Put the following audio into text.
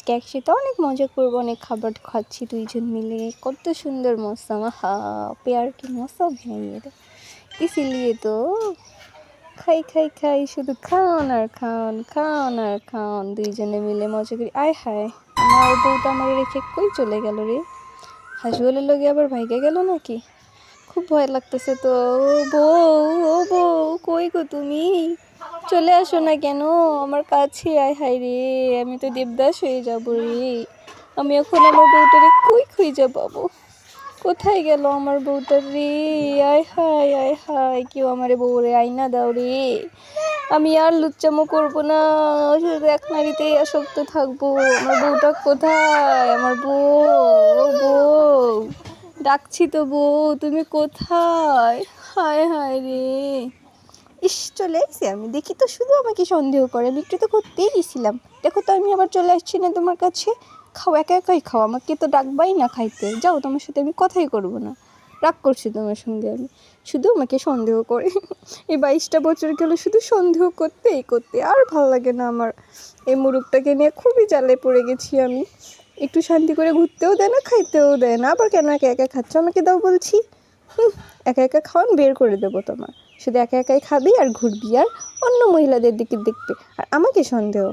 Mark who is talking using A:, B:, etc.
A: আজকে একসাথে অনেক মজা করবো, অনেক খাবার খাচ্ছি দুইজন মিলে। কত সুন্দর মৌসম, হা प्यार की मौसम है ये, इसीलिए तो খাই খাই খাই শুধু খান আর খান, খান আর খান, দুইজনে মিলে মজা করি। আয় হায়, আমার বউটা আমার রেখে কই চলে গেল রে? হাসিওয়ালার লগে আবার ভাইগা গেল নাকি? খুব ভয় লাগতেছে তো। ও বউ, ও বউ, কই গো তুমি? চলে আসো না কেন আমার কাছে? আয় হায় রে, আমি তো দেবদাস হয়ে যাবো রে। আমি এখন আমার বউটারে কই খুঁজে পাবো? কোথায় গেল আমার বউটা রে? আয় হায়, আয় হায়, কেউ আমারে বউরে আইনা দাও রে। আমি আর লুচ্চামো করবো না, শুধু এক নারীতেই আসক্ত থাকবো। আমার বউটা কোথায়? আমার বউ, ও বউ, ডাকছি তো বউ, তুমি কোথায়? হায় হায় রে, ইস চলে আসছি আমি। দেখি তো শুধু আমাকে সন্দেহ করে, আমি একটু তো করতেই গেছিলাম। দেখো তো আমি আবার চলে আসছি না তোমার কাছে। খাও, একা একাই খাও, আমাকে তো ডাকবাই না খাইতে। যাও, তোমার সাথে আমি কথাই করবো না, রাগ করছি তোমার সঙ্গে আমি। শুধু আমাকে সন্দেহ করে, এই 22টা বছর গেল শুধু সন্দেহ করতেই করতে, আর ভালো লাগে না আমার। এই মুরুখটাকে নিয়ে খুবই জ্বালায় পড়ে গেছি আমি। একটু শান্তি করে ঘুরতেও দেয় না, খাইতেও দেয় না, আবার কেন একা একা খাচ্ছ? আমাকে দাও বলছি। একা একা খাওয়ান বের করে দেবো তোমার। শুধু একা একাই খাবি আর ঘুরবি আর অন্য মহিলাদের দিকে দেখবি, আর আমাকে সন্দেহ।